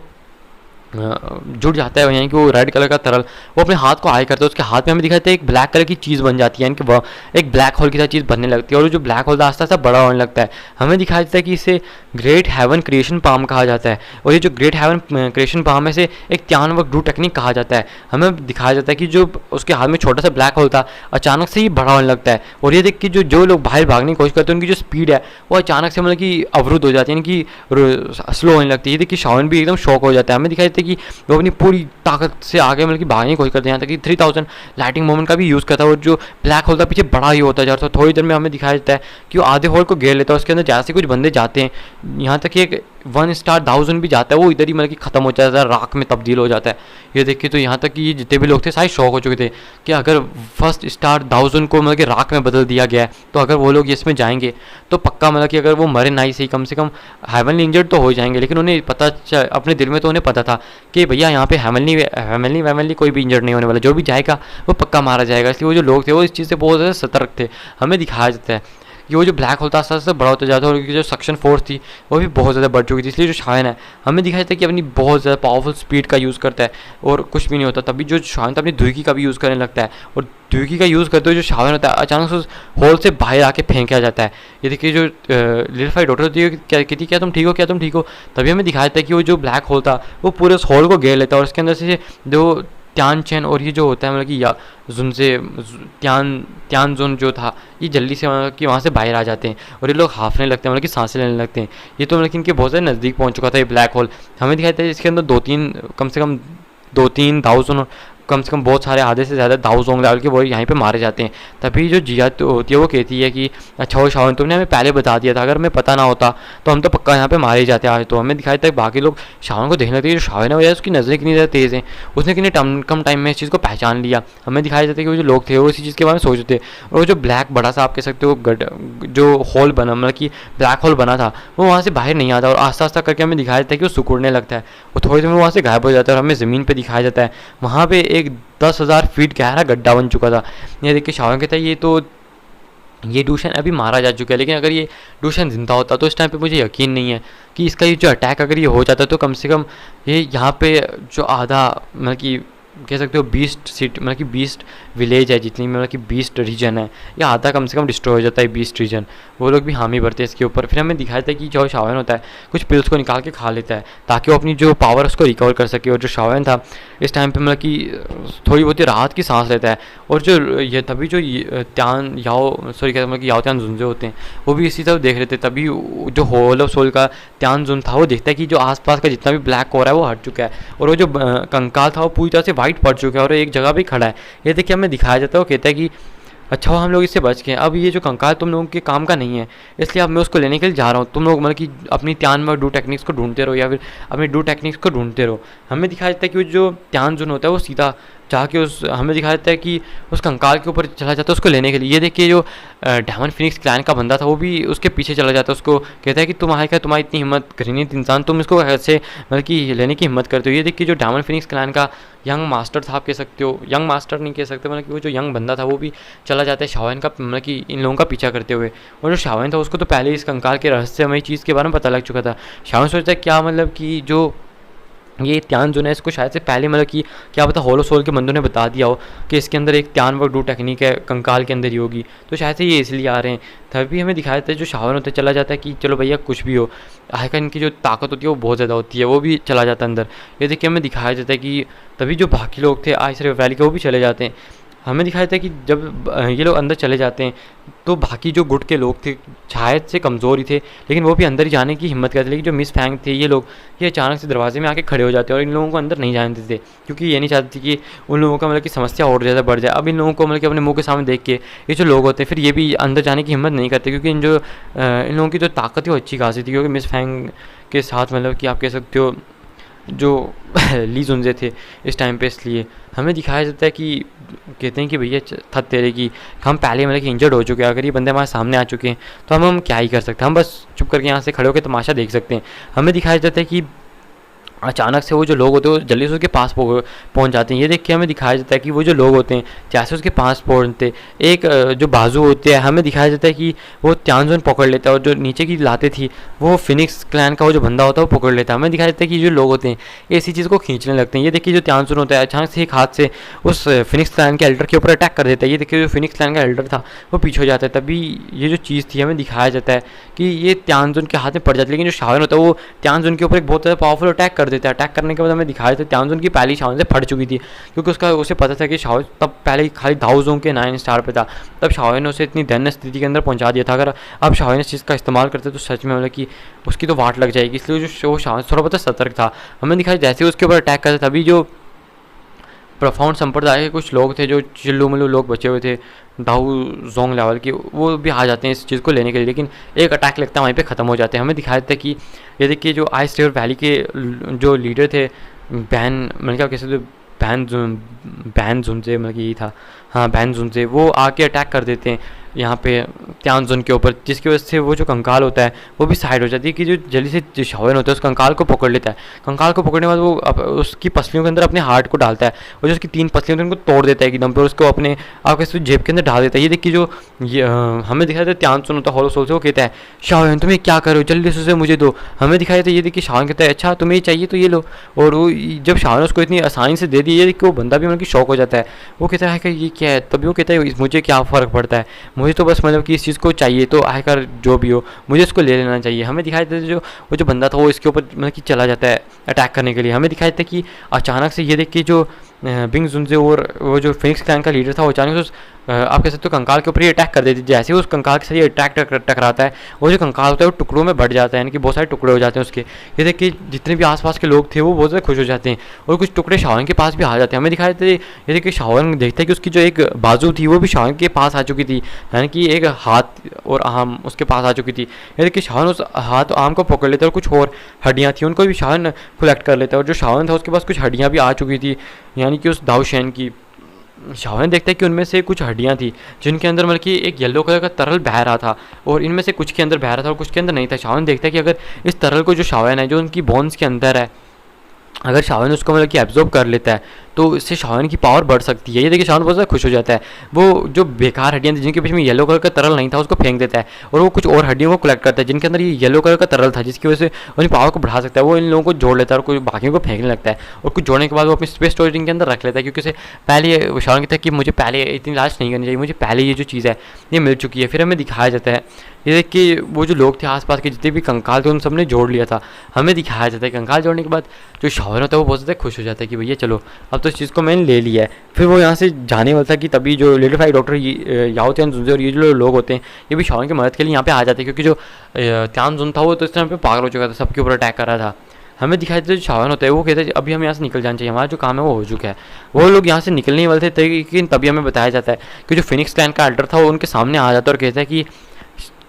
जुड़ जाता है, यानी कि वो रेड कलर का तरल वो अपने हाथ को हाई करता है। उसके हाथ में हमें दिखाता है एक ब्लैक कलर की चीज़ बन जाती है, यानी कि वह एक ब्लैक होल की तरह चीज़ बनने लगती है और जो ब्लैक होल आस्ता आस्ता बड़ा होने लगता है। हमें दिखाया जाता है कि इसे ग्रेट हेवन क्रिएशन पाम कहा जाता है और ये जो ग्रेट हेवन क्रिएशन पाम है इसे एक त्यानवर्क डू टेक्निक कहा जाता है। हमें दिखाया जाता है कि जो उसके हाथ में छोटा सा ब्लैक होल था अचानक से ही बड़ा होने लगता है और ये देख के जो लोग बाहर भागने की कोशिश करते हैं उनकी जो स्पीड है वो अचानक से मतलब कि अवरुद्ध हो जाती है, यानी कि स्लो होने लगती है। ये देखिए शाओयन भी एकदम शॉक हो जाता है। हमें दिखाई देता थे कि वो अपनी पूरी ताकत से आगे मतलब कि भागने की कोशिश करते हैं, यहाँ तक कि 3000 लाइटिंग मोमेंट का भी यूज़ करता है। और जो ब्लैक होल था पीछे बड़ा ही होता जा रहा था। थोड़ी देर में हमें दिखाया जाता है कि वो आधे होल को घेर लेता है, उसके अंदर जैसे कुछ बंदे जाते हैं, यहाँ तक कि एक 1 स्टार 1000 भी जाता है, वो इधर ही मतलब कि ख़त्म हो जाता है, राख में तब्दील हो जाता है। ये देखिए तो यहाँ तक कि ये जितने भी लोग थे सारे शॉक हो चुके थे कि अगर फर्स्ट स्टार 1000 को मतलब कि राख में बदल दिया गया है, तो अगर वो लोग इसमें जाएंगे तो पक्का मतलब कि अगर वो मरे ना ही सही, कम से कम हेवनली इंजर्ड तो हो जाएंगे। लेकिन उन्हें पता अपने दिल में तो उन्हें पता था कि भैया यहाँ पे हेवनली कोई भी इंजर्ड नहीं होने वाला, जो भी जाएगा वो पक्का मारा जाएगा। इसलिए वो जो लोग थे वो इस चीज़ से बहुत ज़्यादा सतर्क थे। हमें दिखाया जाता है कि वो जो ब्लैक होल था आस्ते आस्ते बड़ा होता जाता है, और जो सक्शन फोर्स थी वो भी बहुत ज़्यादा बढ़ चुकी थी। इसलिए जो शायन है हमें दिखाया जाता है कि अपनी बहुत ज़्यादा पावरफुल स्पीड का यूज़ करता है और कुछ भी नहीं होता। तभी जो शायन था अपनी धुकी का भी यूज़ करने लगता है, और धुकी का यूज़ करते हुए जो शायन होता है अचानक से उस होल से बाहर आके फेंका जाता है। ये देखिए जो लिटिल फाई डॉटर होती है, क्या कहती क्या तुम ठीक हो, क्या तुम ठीक हो। तभी हमें दिखाया जाता है कि वो जो ब्लैक होल था वो पूरे उस होल को घेर लेता है, और उसके अंदर से जो त्यान चैन और ये जो होता है मतलब कि या जुन से त्यान जुन जो था, ये जल्दी से मतलब कि वहाँ से बाहर आ जाते हैं और ये लोग हाफने लगते हैं, मतलब कि सांसें लेने लगते हैं। ये तो मतलब कि इनके बहुत ज़्यादा नज़दीक पहुँच चुका था ये ब्लैक होल। हमें दिखाया था इसके अंदर कम से कम 2-3 थाउजेंड, कम से कम बहुत सारे आधे से ज़्यादा दाउजोंग लेवल के वो यहाँ पे मारे जाते हैं। तभी जो जिया होती है वो कहती है कि अच्छा वो शावन तुमने हमें पहले बता दिया था, अगर हमें पता ना होता तो हम तो पक्का यहाँ पे मारे जाते आज। तो हमें दिखाई था बाकी लोग शावन को देखने लगते हैं, जो शावन है वजह उसकी नज़रें कितनी ज़्यादा तेज़ हैं, उसने कितने कम टाइम में इस चीज़ को पहचान लिया। हमें दिखाया जाता है कि वो जो लोग थे वो इसी चीज़ के बारे में सोचते थे, और वो जो ब्लैक बड़ा सा आप कह सकते हो जो होल बना मतलब कि ब्लैक होल बना था वो वहाँ से बाहर नहीं आता, और आस्ता आस्ता करके हमें दिखाया जाता है कि वो सिकुड़ने लगता है, वो थोड़ी देर में वहाँ से गायब हो जाता है। और हमें ज़मीन पर दिखाया जाता है वहाँ पर एक 10,000 फीट गहरा गड्ढा बन चुका था। ये देखिए शावन कहता है ये डूशन अभी मारा जा चुका है, लेकिन अगर ये डूशन जिंदा होता तो इस टाइम पे मुझे यकीन नहीं है कि इसका ये जो अटैक अगर ये हो जाता तो कम से कम ये यहाँ पे जो आधा मतलब कि कह सकते हो 20 सिटी मतलब कि 20 विलेज है जितनी मतलब कि 20 रीजन है, ये आधा कम से कम डिस्ट्रॉय हो जाता है 20 रीजन। वो लोग भी हामी भरते हैं इसके ऊपर। फिर हमें दिखाया था कि जो शावन होता है कुछ पिल्स को निकाल के खा लेता है ताकि वो अपनी जो पावर उसको रिकवर कर सके। और जो शावन था इस टाइम पे मतलब कि थोड़ी बहुत ही राहत की सांस लेता है। और जो ये तभी जो त्यान याओ सॉरी क्या मतलब कि याओ त्यान जुन होते हैं वो भी इसी तरह देख रहे थे। तभी जो होल ऑफ सोल का त्यान जुन था वो देखता है कि जो आसपास का जितना भी ब्लैक हो रहा है वो हट चुका है, और वो जो कंकाल था वो पूरी तरह से वाइट पड़ चुका है और एक जगह पे खड़ा है। ये देखिए हमें दिखाया जाता है, वो कहता है कि अच्छा हम लोग इससे बच गए, अब ये जो कंकाल तुम लोगों के काम का नहीं है, इसलिए अब मैं उसको लेने के लिए जा रहा हूँ। तुम लोग मतलब कि अपनी त्यान में डू टेक्निक्स को ढूंढते रहो या फिर अपनी डू टेक्निक्स को ढूंढते रहो। हमें दिखाया जाता है कि जो त्यान जुन होता है वो सीधा जाके हमें दिखाया जाता है कि उस कंकाल के ऊपर चला जाता है उसको लेने के लिए। ये देखिए जो डायमंड फिनिक्स क्लैन का बंदा था वो भी उसके पीछे चला जाता है, उसको कहता है कि तुम्हारी इतनी हिम्मत घृणित इंसान, तुम इसको ऐसे मतलब कि लेने की हिम्मत करते हो। ये देखिए जो डायमंड फिनिक्स क्लैन का यंग मास्टर था, आप कह सकते हो यंग मास्टर नहीं कह सकते, मतलब कि वो जो यंग बंदा था वो भी चला जाता है शावन का मतलब कि इन लोगों का पीछा करते हुए। और जो शावन था उसको तो पहले इस कंकाल के रहस्यमय चीज़ के बारे में पता लग चुका था। शावन सोचता है क्या मतलब कि जो ये त्यान जो है इसको शायद से पहले मतलब कि क्या पता होलो सोल के बंदों ने बता दिया हो कि इसके अंदर एक त्यान व डू टेक्निक है कंकाल के अंदर ही होगी, तो शायद से ये इसलिए आ रहे हैं। तभी हमें दिखाया जाता है जो शावन होता है चला जाता है कि चलो भैया कुछ भी हो, आखिर इनकी जो ताकत होती है वो बहुत ज़्यादा होती है, वो भी चला जाता है अंदर। ये देखिए हमें दिखाया जाता है कि तभी जो बाकी लोग थे आइस वैली के वो भी चले जाते हैं। हमें दिखाया जाता है कि जब ये लोग अंदर चले जाते हैं तो बाकी जो गुट के लोग थे शायद से कमज़ोर ही थे, लेकिन वो भी अंदर ही जाने की हिम्मत करते। लेकिन जो मिस फैंग थे ये अचानक से दरवाजे में आके खड़े हो जाते हैं और इन लोगों को अंदर नहीं जाने देते, क्योंकि ये नहीं चाहते कि उन लोगों का मतलब कि समस्या और ज़्यादा बढ़ जाए। अब इन लोगों को मतलब कि अपने मुंह के सामने देख के ये जो लोग होते हैं फिर ये भी अंदर जाने की हिम्मत नहीं करते, क्योंकि इन लोगों की जो ताकत है वो अच्छी खासी थी। क्योंकि मिस फैंग के साथ मतलब कि आप कह सकते हो जो ली जुनजे थे इस टाइम पे, इसलिए हमें दिखाया जाता है कि कहते हैं कि भैया थक तेरे की हम पहले मतलब कि इंजर्ड हो चुके हैं, अगर ये बंदे हमारे सामने आ चुके हैं तो हम क्या ही कर सकते हैं, हम बस चुप करके यहाँ से खड़े होकर तमाशा देख सकते हैं। हमें दिखाया जाता है कि अचानक से वो जो लोग होते हैं वो जल्दी से उसके पास पहुंच जाते हैं। ये देख के हमें दिखाया जाता है कि वो जो लोग होते हैं जैसे उसके पास पहुंचते एक जो बाजू होते हैं, हमें दिखाया जाता है कि वो त्यानजुन पकड़ लेता है और जो नीचे की लाते थी वो फिनिक्स क्लैन का वो जो बंदा होता है वो पकड़ लेता है। हमें दिखाया जाता है कि जो लोग होते हैं इसी चीज़ को खींचने लगते हैं। ये देखिए जो त्यानजुन होता है अचानक से एक हाथ से उस फिनिक्स क्लैन के एल्डर के ऊपर अटैक कर देता है। ये देखिए जो फिनिक्स क्लैन का एल्डर था वो पीछे हो जाता है। तभी ये जो चीज़ थी हमें दिखाया जाता है कि ये त्यानजुन के हाथ में पड़ जाती है, लेकिन जो शावन होता है वो त्यानजुन के ऊपर एक बहुत ज़्यादा पावरफुल अटैक कर कर देता है। अटैक करने के बाद हमें दिखाया था त्यांजुन की पहली शाओन से फट चुकी थी, क्योंकि उसे पता था कि शाओ तब पहले खाली दाओ जोंग के 9 स्टार पे था। तब शाओ ने उसे इतनी दैन्य स्थिति के अंदर पहुंचा दिया था। अगर अब शाओ ने इस चीज़ का इस्तेमाल करते तो सच में मतलब कि उसकी तो वाट लग जाएगी, इसलिए जो शाओ थोड़ा बहुत सतर्क था। हमें दिखाया जैसे ही उसके ऊपर अटैक करता तभी जो प्रोफाउंड संप्रदाय के कुछ लोग थे, जो चिल्लू मिल्लू लोग बचे हुए थे दाऊ जोंग लेवल के, वो भी आ जाते हैं इस चीज़ को लेने के लिए, लेकिन एक अटैक लगता है वहीं पे ख़त्म हो जाते हैं। हमें दिखाया था कि ये देखिए जो आइस रिवर वैली के जो लीडर थे बैन, मतलब क्या कैसे तो बैन जुनजे, मतलब यही था, हाँ बैन जुनजे, वो आके अटैक कर देते हैं यहाँ पे त्यांजुन के ऊपर, जिसकी वजह से वो जो कंकाल होता है वो भी साइड हो जाती है कि जो जल्दी से जो शाओन होता है उस कंकाल को पकड़ लेता है। कंकाल को पकड़ने के बाद वो उसकी पसलियों के अंदर अपने हार्ट को डालता है और जो उसकी 3 पसलियों थी उनको तोड़ देता है एकदम पे, और उसको अपने आपके जेब के अंदर डाल देता है। ये देखिए जो हमें दिखाया था त्यांजुन होता है होलो सोल से, वो कहता है शाओन तुम्हें क्या करो, जल्दी से उसे मुझे दो। हमें दिखाया था ये देखिए शाओन कहता है अच्छा तुम्हें चाहिए तो ये लो, और वो जब शाओन उसको इतनी आसानी से दे दी, ये देखिए वो बंदा भी मतलब कि शौक हो जाता है। वो कहता है कि ये क्या है, तभी वो कहता है मुझे क्या फ़र्क पड़ता है, मुझे तो बस मतलब कि इस चीज़ को चाहिए, तो आखिर जो भी हो मुझे इसको ले लेना चाहिए। हमें दिखाई देता है वो जो बंदा था वो इसके ऊपर मतलब कि चला जाता है अटैक करने के लिए। हमें दिखाई देता है कि अचानक से ये देख के जो बिंग जुनजे और वो जो फिनिक्स क्लैन का लीडर था वो अचानक से उस आप कह सकते हो कंकाल के ऊपर ही अटैक कर देती है। जैसे ही उस कंकाल के साथ ये अटैक टकराता है, वो जो कंकाल होता है वो टुकड़ों में बढ़ जाता है, यानी कि बहुत सारे टुकड़े हो जाते हैं उसके। ये देख के जितने भी आसपास के लोग थे वो बहुत ज़्यादा खुश हो जाते हैं और कुछ टुकड़े शाओन के पास भी आ जाते हैं। हमें दिखाई देते ये देखिए शाओन देखते हैं कि उसकी जो एक बाजू थी वो भी शाओन के पास आ चुकी थी, यानी कि एक हाथ और आम उसके पास आ चुकी थी। ये देखिए शाओन उस हाथ आम को पकड़ लेता है और कुछ और हड्डियाँ थी उनको भी शाओन कलेक्ट कर लेता है, और जो शाओन था उसके पास कुछ हड्डियाँ भी आ चुकी थी, यानी कि उस दाऊ शैन की। शाओन देखता है कि उनमें से कुछ हड्डियां थी जिनके अंदर मतलब कि एक येलो कलर का तरल बह रहा था, और इनमें से कुछ के अंदर बह रहा था और कुछ के अंदर नहीं था। शाओन देखता है कि अगर इस तरल को जो शाओन है जो उनकी बोन्स के अंदर है, अगर शाओन उसको मतलब कि एब्जॉर्ब कर लेता है तो इससे शाओन की पावर बढ़ सकती है। ये देखिए शाओन बहुत ज़्यादा खुश हो जाता है। वो जो बेकार हड्डियाँ थी जिनके बीच में येलो कलर का तरल नहीं था उसको फेंक देता है, और वो कुछ और हड्डियों को कलेक्ट करता है जिनके अंदर ये येलो कलर का तरल था, जिसकी वजह से अपनी पावर को बढ़ा सकता है। वो इन लोगों को जोड़ लेता है और कुछ बाकियों को फेंकने लगता है, और कुछ जोड़ने के बाद वो अपनी स्पेस स्टोरेज के अंदर रख लेता है, क्योंकि उसे पहले शाओन कहता है कि मुझे पहले इतनी लाश नहीं करनी चाहिए, मुझे पहले ये जो चीज़ है ये मिल चुकी है। फिर हमें दिखाया जाता है ये देख कि वो जो लोग थे आसपास के जितने भी कंकाल थे उन सब ने जोड़ लिया था। हमें दिखाया जाता है कंकाल जोड़ने के बाद जो शाओन होता है वो बहुत ज़्यादा खुश हो जाता है कि भैया चलो अब तो इस चीज़ को मैंने ले लिया है। फिर वो यहाँ से जाने वाला था कि तभी जो लिटिल फाई डॉक्टर याओ त्यांजुन और ये जो लोग होते हैं ये भी शाओन की मदद के लिए यहाँ पे आ जाते हैं, क्योंकि जो त्यांजुन था वो तो इस टाइम पे पागल हो चुका था, सबके ऊपर अटैक कर रहा था। हमें दिखाई देता है जो शाओन होता है वो कहता है अभी हम यहाँ से निकल जाना चाहिए, हमारा जो काम है वो हो चुका है। वो लोग यहाँ से निकलने वाले थे, लेकिन तभी हमें बताया जाता है कि जो फिनिक्स क्लैन का एल्डर था वो उनके सामने आ जाता है और कहता है कि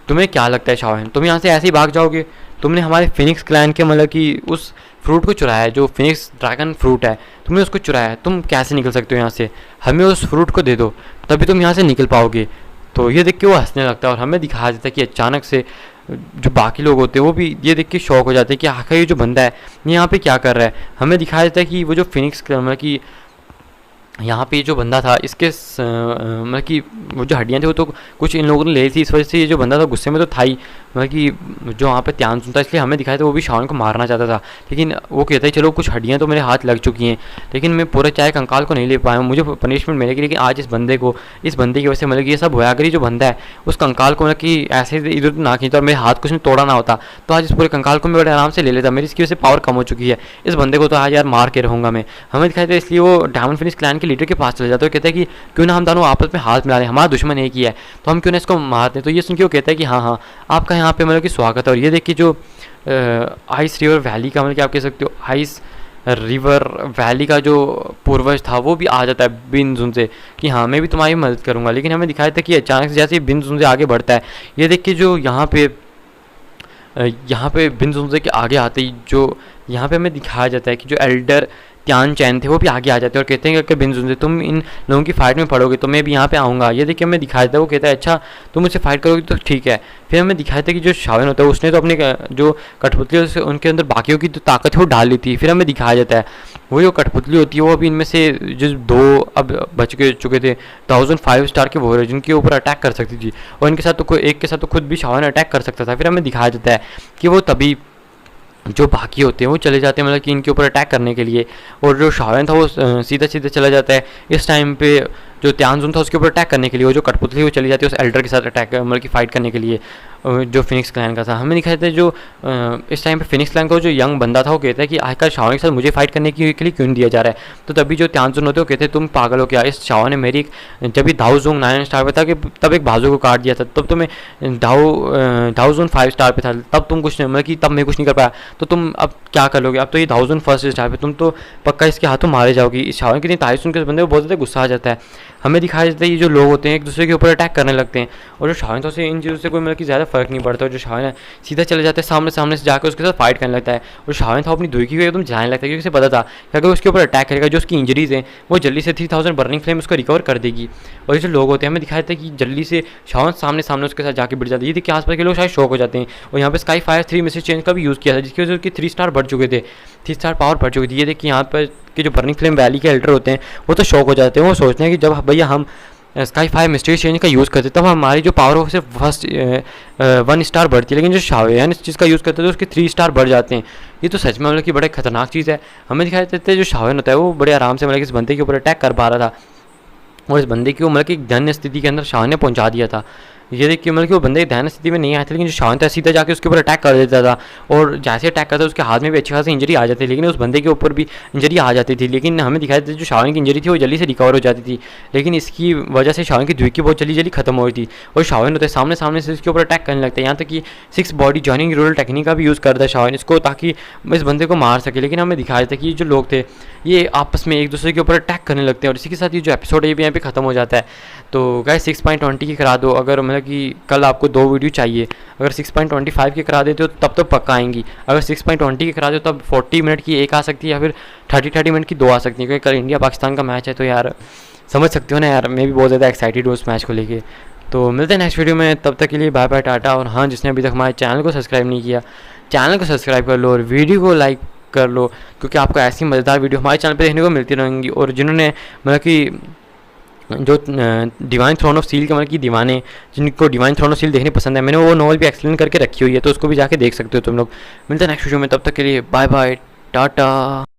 तुम्हें क्या लगता है शाओन, तुम यहाँ से ऐसे ही भाग जाओगे? तुमने हमारे फिनिक्स क्लैन के मतलब कि उस फ्रूट को चुराया है, जो फिनिक्स ड्रैगन फ्रूट है, तुमने उसको चुराया है, तुम कैसे निकल सकते हो यहाँ से? हमें उस फ्रूट को दे दो तभी तुम यहाँ से निकल पाओगे। तो ये देख के वो हंसने लगता है, और हमें दिखाया जाता है कि अचानक से जो बाकी लोग होते हैं वो भी ये देख के शौक हो जाते हैं कि आखिर ये जो बंदा है ये यहाँ पे क्या कर रहा है। हमें दिखाया जाता है कि वो जो फिनिक्स मतलब कि यहाँ पे जो बंदा था इसके मतलब कि वो जो हड्डियाँ थी वो तो कुछ इन लोगों ने ले ली थी, इस वजह से ये जो बंदा था गुस्से में तो था ही, मतलब कि जो वहाँ पे त्यांजुन था, इसलिए हमें दिखाया था वो भी शाओन को मारना चाहता था। लेकिन वो कहता है चलो कुछ हड्डियाँ तो मेरे हाथ लग चुकी हैं, लेकिन मैं पूरा चाहे कंकाल को नहीं ले पाया हूँ, मुझे पनिशमेंट मिलेगी। लेकिन आज इस बंदे की वजह से मतलब कि ये सब होया, अगर ये जो बंदा है उस कंकाल को मतलब कि ऐसे इधर उधर ना खींचता और मेरे हाथ कुछ तोड़ा ना होता तो आज इस पूरे कंकाल को मैं बड़े आराम से ले लेता। मेरी इसकी वजह से पावर कम हो चुकी है, इस बंदे को तो आज यार मार के रहूँगा मैं। हमें दिखाया था इसलिए वो डायमंड फिनिक्स क्लैन के लीडर के पास चले जाते हैं, कहते हैं कि क्यों ना हम दोनों आपस में हाथ मिला लें, हमारा दुश्मन एक ही है तो हम क्यों ना इसको मारते हैं। तो ये सुन के वो कहता है कि हाँ आपका यहाँ पे मतलब कि स्वागत है। और ये देखिए जो आइस रिवर वैली का मतलब कि आप कह सकते हो आइस रिवर वैली का जो पूर्वज था वो भी आ जाता है बिन जुन से कि हाँ मैं भी तुम्हारी मदद करूँगा। लेकिन हमें दिखाया था कि अचानक से जैसे बिन जुन से आगे बढ़ता है, ये देखिए जो यहाँ पे बिन जुन से के आगे आते ही जो यहाँ पे हमें दिखाया जाता है कि जो एल्डर त्यान चैन थे वो भी आगे आ जाते हैं और कहते हैं कि बिन जुन से तुम इन लोगों की फाइट में पड़ोगे तो मैं भी यहाँ पे आऊँगा। ये देखिए हमें दिखाया था वो कहता है अच्छा तुम मुझसे फाइट करोगे तो ठीक है। फिर हमें दिखाया था कि जो शाओन होता है उसने तो अपने जो कठपुतली से उनके अंदर बाकियों की जो ताकत है वो डाल ली थी। फिर हमें दिखाया जाता है वो जो कठपुतली होती है वो अभी इनमें से जो 2 अब बच के चुके थे 1005 स्टार के वॉरियर जिनके ऊपर अटैक कर सकती थी, और इनके साथ तो एक के साथ तो खुद भी शाओन अटैक कर सकता था। फिर हमें दिखाया जाता है कि वो तभी जो बाकी होते हैं वो चले जाते हैं मतलब कि इनके ऊपर अटैक करने के लिए, और जो शाओन था वो सीधा सीधा चला जाता है। इस टाइम पे जो त्यांजुन था उसके ऊपर अटैक करने के लिए, वो जो कठपुतली वो चली जाती है उस एल्डर के साथ अटैक मतलब कि फाइट करने के लिए, जो फिनिक्स क्लैन का था। हमें दिखाया था जो इस टाइम पे फिनिक्स क्लैन का जो यंग बंदा था वो कहता है कि आखिर शाओ के साथ मुझे फाइट करने के लिए क्यों नहीं दिया जा रहा है। तो तभी जो त्यांजुन होते हैं वो कहते हैं तुम पागल हो क्या, इस शाओ ने मेरी जब भी दाओजुंग 9 स्टार पे था कि तब एक बाजू को काट दिया था, तब तो मैं दाओजुन 5 स्टार पे था, तब तुम कुछ नहीं मतलब कि तब मैं कुछ नहीं कर पाया, तो तुम अब क्या कर लोगे, अब तो ये दाओजुन 1 स्टार पे, तुम तो पक्का इसके हाथों मारे जाओगी। इस शाओ की तारीफ सुन के बंदे को बहुत ज़्यादा गुस्सा आ जाता है। हमें दिखाया जाता है ये जो लोग होते हैं एक दूसरे के ऊपर अटैक करने लगते हैं, और जो शाओ तो से इन चीज़ों से कोई मतलब कि ज़्यादा फर्क नहीं पड़ता, और जो शाओ है सीधा चले जाते हैं सामने से जाकर उसके साथ फाइट करने लगता है। और शाओ था अपनी दुखी को एकदम जाने लगता है, क्योंकि उसे पता था कि अगर उसके ऊपर अटैक करेगा जो उसकी इंजरीज हैं वो जल्दी से 3000 बर्निंग फ्लेम उसको रिकवर कर देगी। और ये जो लोग होते हैं हमें दिखाया था कि जल्दी से शाओ सामने उसके साथ जाके बढ़ जाती है, कि आसपास के लोग शायद शॉक हो जाते हैं। और यहाँ पे स्काई फायर 3 मैसेज चेंज का भी यूज़ किया था, जिसकी वजह से उसके 3 स्टार बढ़ चुके थे, 3 स्टार पावर बढ़ चुकी थी। ये देखिए यहाँ पर कि जो बर्निंग फ्लेम वैली के एल्डर होते हैं वो तो शॉक हो जाते हैं, वो सोचते हैं कि जब भैया हम स्काई फायर मिस्ट्री चेंज का यूज़ करते तब हमारी जो पावर हो सिर्फ फर्स्ट 1 स्टार बढ़ती है, लेकिन जो शाओयान इस चीज़ का यूज़ करते हैं तो उसके 3 स्टार बढ़ जाते हैं। ये तो सच में मतलब कि बड़े खतरनाक चीज़ है। हमें दिखाई देते हैं जो शाओयान होता है वो बड़े आराम से मतलब इस बंदे के ऊपर अटैक कर पा रहा था, और इस बंदे को मतलब कि एक धन्य स्थिति के अंदर शाओ ने पहुंचा दिया था। ये देख के मतलब कि वो बंदे ध्यान स्थिति में नहीं आए थे, लेकिन जो शाओ था सीधा जाके उसके ऊपर अटैक कर देता था, और जैसे अटैक करता उसके हाथ में भी अच्छी खासी इंजरी आ जाती थी, लेकिन उस बंदे के ऊपर भी इंजरी आ जाती थी। लेकिन हमें दिखाया था जो शाओ की इंजरी थी वो जल्दी से रिकवर हो जाती थी, लेकिन इसकी वजह से शाओ की धुकी बहुत जल्दी खत्म हो रही थी, और शाओ होते सामने से इसके ऊपर अटैक करने लगता है। यहाँ तक कि 6 बॉडी जॉइनिंग रूरल टेक्निक का भी यूज़ करता है शाओ इसको, ताकि इस बंदे को मार सके। लेकिन हमें दिखाया था कि जो लोग थे ये आपस में एक दूसरे के ऊपर अटैक करने लगते हैं, और इसी के साथ ये जो एपिसोड है ये भी यहाँ पे ख़त्म हो जाता है। तो गाइस 6.20 की करा दो, अगर मतलब कि कल आपको 2 वीडियो चाहिए, अगर 6.25 की करा देते हो तब तो पक्का आएंगी, अगर 6.20 की करा दो तब 40 मिनट की एक आ सकती है, या फिर 30 मिनट की 2 आ सकती है, क्योंकि कल इंडिया पाकिस्तान का मैच है। तो यार समझ सकते हो ना यार, मैं भी बहुत ज़्यादा एक्साइटेड हूँ उस मैच को लेके। तो मिलते हैं नेक्स्ट वीडियो में, तब तक के लिए बाय बाय टाटा। और हाँ, जिसने अभी तक हमारे चैनल को सब्सक्राइब नहीं किया, चैनल को सब्सक्राइब कर लो और वीडियो को लाइक कर लो, क्योंकि आपको ऐसी मज़ेदार वीडियो हमारे चैनल पे देखने को मिलती रहेंगी। और जिन्होंने मतलब कि जो डिवाइन थ्रोन ऑफ सील के मतलब कि दीवाने, जिनको डिवाइन थ्रोन ऑफ सील देखने पसंद है, मैंने वो नॉवल भी एक्सप्लेन करके रखी हुई है, तो उसको भी जाके देख सकते हो तुम लोग। मिलते हैं नेक्स्ट वीडियो में, तब तक के लिए बाय बाय टाटा।